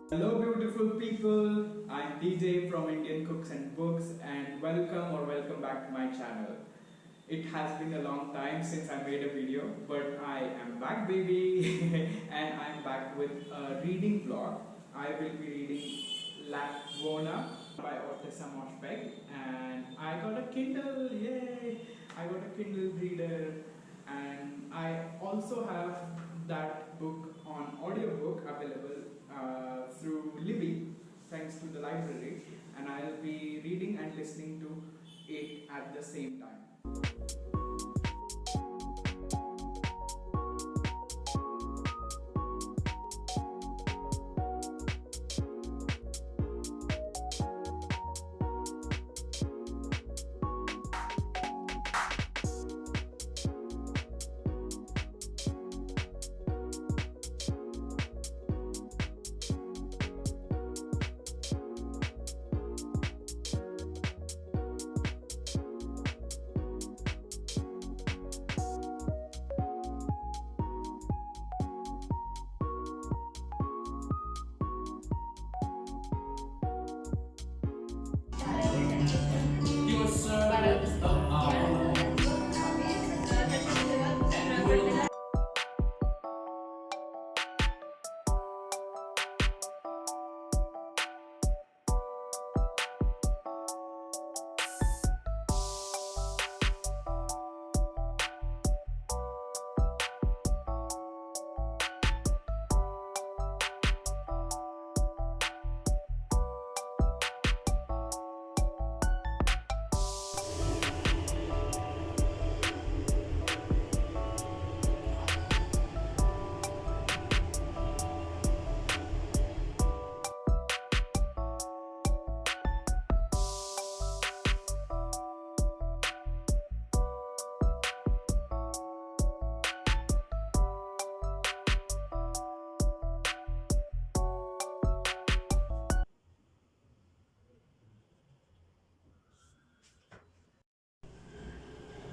Hello, beautiful people. I'm DJ from Indian Cooks and Books, and welcome back to my channel. It has been a long time since I made a video, but I am back, baby, and I'm back with a reading vlog. I will be reading Lapvona by Ottessa Moshfegh, and I got a Kindle. Yay! I got a Kindle reader, and I also have that book on audiobook available through Libby, thanks to the library, and I'll be reading and listening to it at the same time.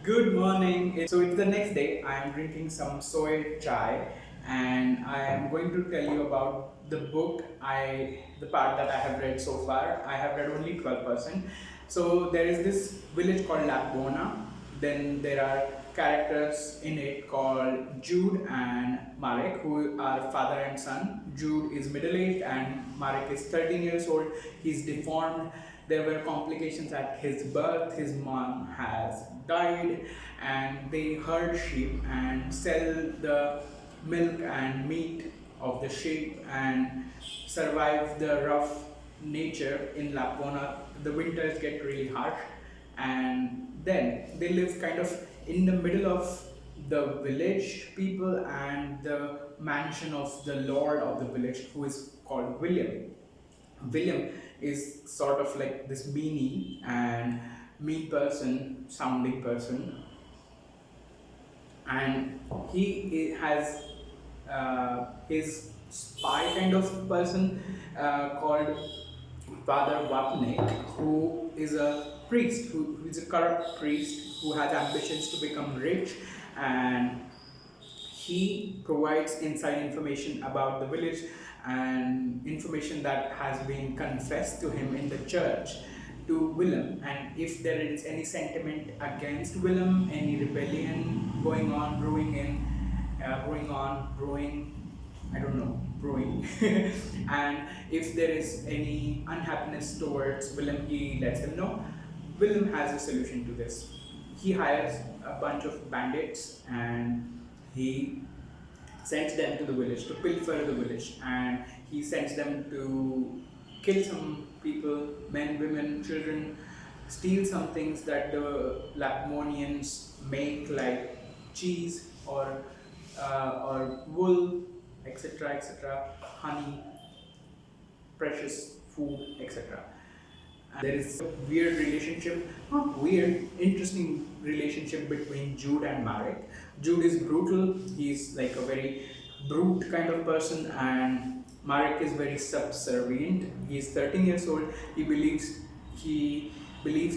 Good morning. So it's the next day. I am drinking some soy chai, and I am going to tell you about the book. The part that I have read so far. I have read only 12%. So there is this village called Lapvona. Then there are characters in it called Jude and Marek, who are father and son. Jude is middle-aged and Marek is 13 years old. He's deformed. There were complications at his birth. His mom has died, and they herd sheep and sell the milk and meat of the sheep and survive the rough nature in Lapvona. The winters get really harsh, and then they live kind of in the middle of the village people and the mansion of the lord of the village, who is called William. William is sort of like this meanie and mean person, sounding person, and he has his spy kind of person called Father Wapnik, who is a priest, who is a corrupt priest who has ambitions to become rich, and he provides inside information about the village and information that has been confessed to him in the church to Willem. And if there is any sentiment against Willem, any rebellion going on, brewing, and if there is any unhappiness towards Willem, he lets him know. Willem has a solution to this. He hires a bunch of bandits and he sends them to the village to pilfer the village, and he sends them to kill some people, men, women, children, steal some things that the Lapmonians make, like cheese or wool, etc., honey, precious food, etc. There is a weird relationship, not weird, interesting relationship between Jude and Marek. Jude is brutal, he's like a very brute kind of person, and Marek is very subservient. He's 13 years old, he believes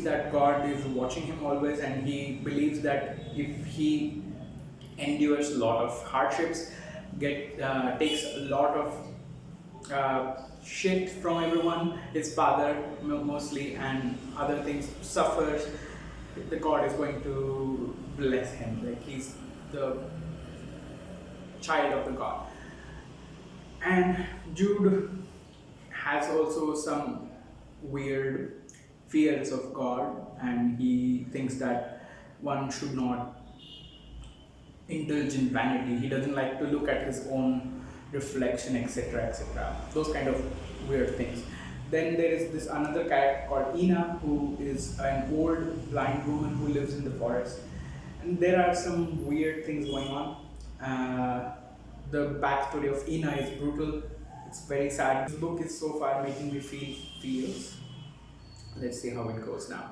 that God is watching him always, and he believes that if he endures a lot of hardships, takes a lot of shit from everyone, his father mostly, and other things suffers, the god is going to bless him. Like he's the child of the god. And Jude has also some weird fears of God, and he thinks that one should not indulge in vanity. He doesn't like to look at his own reflection, etc., etc. Those kind of weird things. Then there is this another character called Ina, who is an old blind woman who lives in the forest. And there are some weird things going on. The backstory of Ina is brutal. It's very sad. This book is so far making me feel feels. Let's see how it goes now.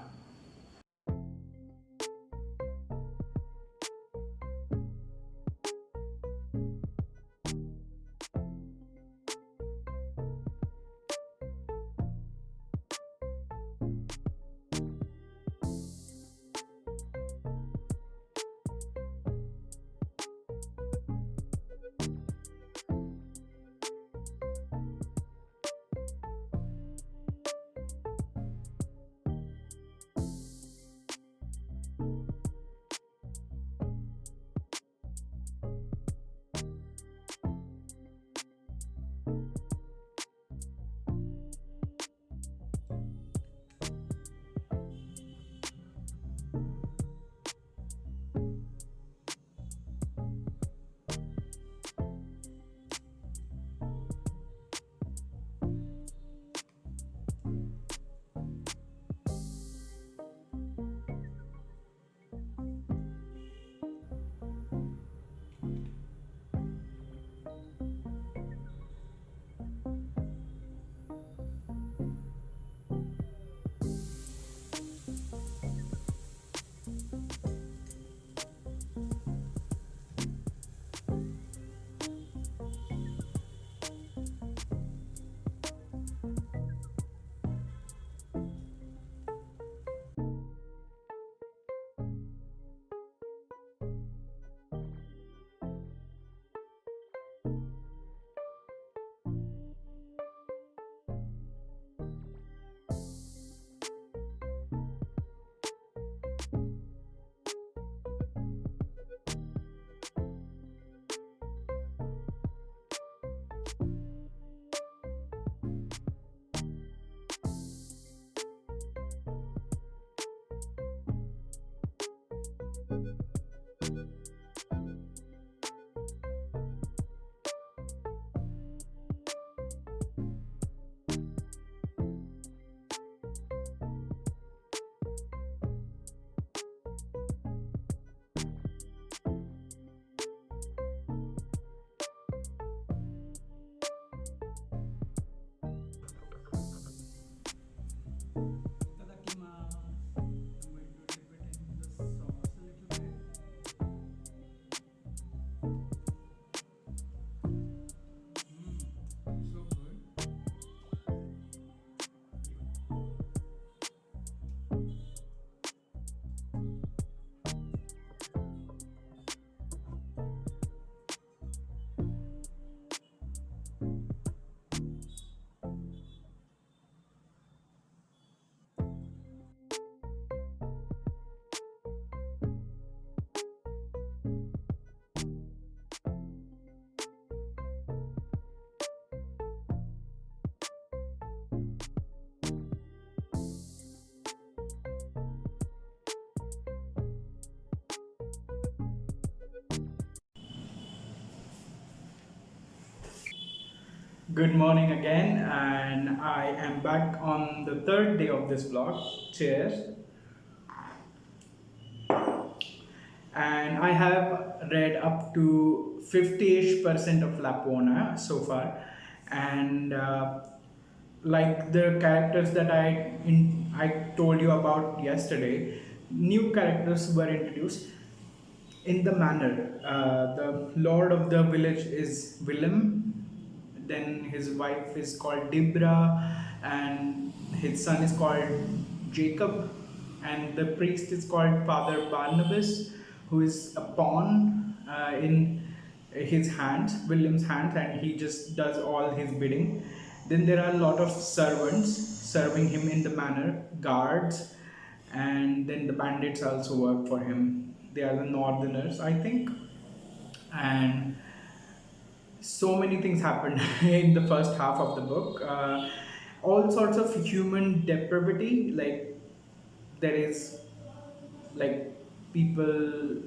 Good morning again, and I am back on the third day of this vlog. Cheers. And I have read up to 50-ish% of Lapvona so far, and like the characters that I told you about yesterday, new characters were introduced in the manner. The lord of the village is Willem, then his wife is called Dibra, and his son is called Jacob, and the priest is called Father Barnabas, who is a pawn in his hands, William's hands, and he just does all his bidding. Then there are a lot of servants serving him in the manor, guards, and then the bandits also work for him. They are the northerners, I think. And so many things happened in the first half of the book. All sorts of human depravity, like there is like people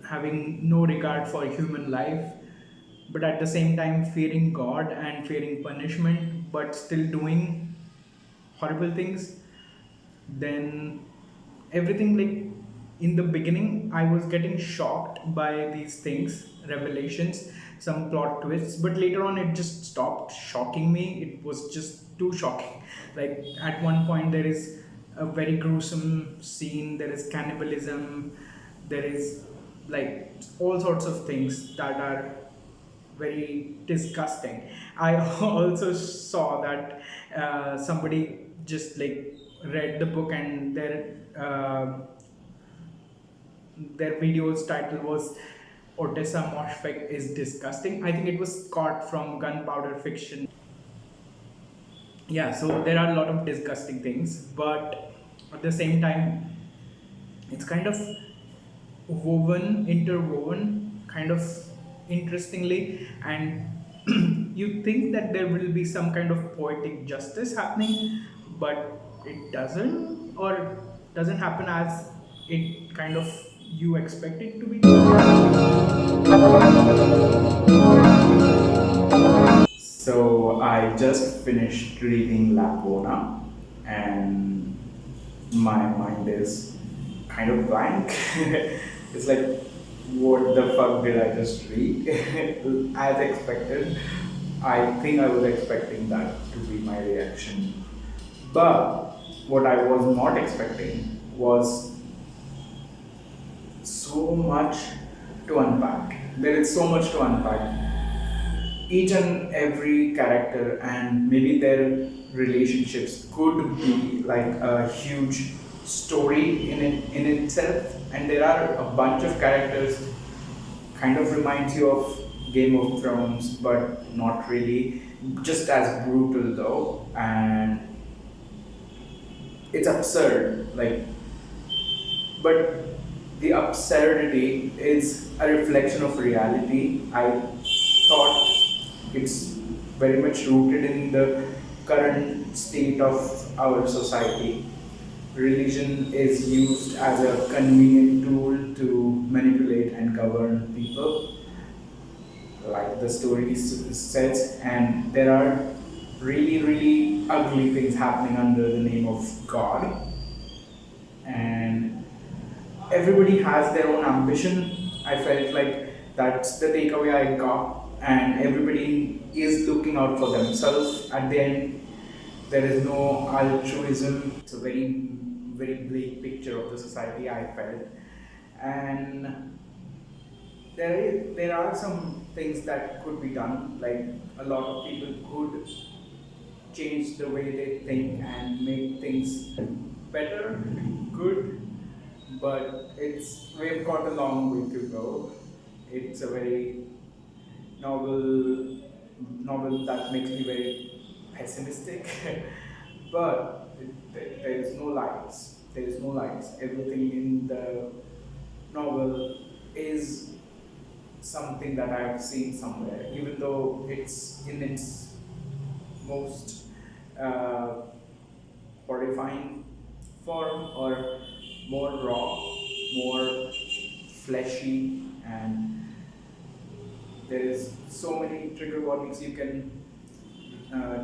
having no regard for human life, but at the same time fearing God and fearing punishment, but still doing horrible things. Then everything, like in the beginning I was getting shocked by these things, revelations, some plot twists, but later on it just stopped shocking me. It was just too shocking. Like at one point there is a very gruesome scene, there is cannibalism, there is like all sorts of things that are very disgusting. I also saw that somebody just like read the book and their video's title was Ottessa Moshfegh is disgusting. I think it was caught from Gunpowder Fiction. Yeah, so there are a lot of disgusting things, but at the same time it's kind of interwoven kind of interestingly, and you think that there will be some kind of poetic justice happening, but it doesn't, or doesn't happen as it kind of you expect it to be. So I just finished reading Lapvona, and my mind is kind of blank. It's like, what the fuck did I just read? As expected. I think I was expecting that to be my reaction. But what I was not expecting was so much to unpack. There is so much to unpack. Each and every character and maybe their relationships could be like a huge story in itself, and there are a bunch of characters kind of reminds you of Game of Thrones, but not really, just as brutal though, and it's absurd, like, but the absurdity is a reflection of reality. I thought it's very much rooted in the current state of our society. Religion is used as a convenient tool to manipulate and govern people, like the story says, and there are really, really ugly things happening under the name of God, and everybody has their own ambition. I felt like that's the takeaway I got, and everybody is looking out for themselves. At the end, there is no altruism. It's a very, very bleak picture of the society I felt, and there are some things that could be done. Like a lot of people could change the way they think and make things better, good, but we've got a long way to go. It's a very novel novel that makes me very pessimistic, but there is no lights. There is no lights. Everything in the novel is something that I have seen somewhere, even though it's in its most uh, horrifying form, or more raw, more fleshy, and there is so many trigger warnings. You can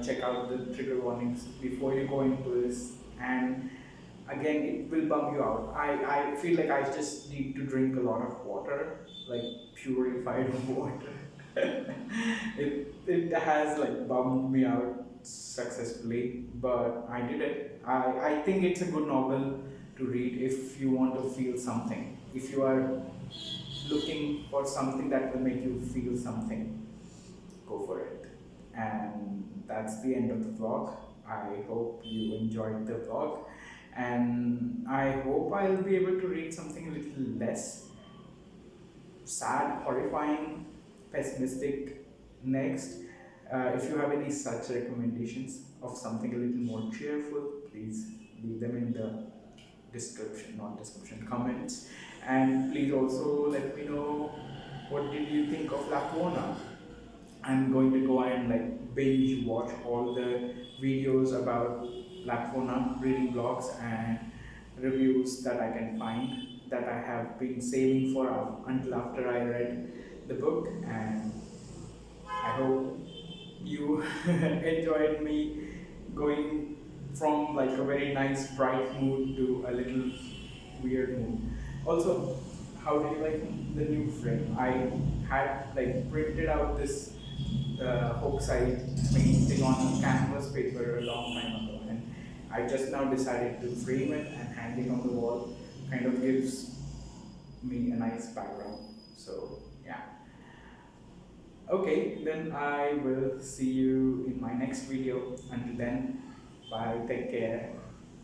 check out the trigger warnings before you go into this, and again it will bum you out. I feel like I just need to drink a lot of water, like purified water. It has like bummed me out successfully, but I did it. I think it's a good novel to read if you want to feel something. If you are looking for something that will make you feel something, go for it. And that's the end of the vlog. I hope you enjoyed the vlog, and I hope I'll be able to read something a little less sad, horrifying, pessimistic next. If you have any such recommendations of something a little more cheerful, please leave them in the description, not description, comments. And please also let me know what did you think of Lapvona. I'm going to go and like binge watch all the videos about Lapvona reading blogs and reviews that I can find, that I have been saving for until after I read the book. And I hope you enjoyed me going from like a very nice bright mood to a little weird mood. Also, how do you like the new frame? I had like printed out this Hokusai painting on canvas paper a long time ago, and I just now decided to frame it and hang it on the wall. Kind of gives me a nice background. So yeah. Okay, then I will see you in my next video. Until then, bye, take care.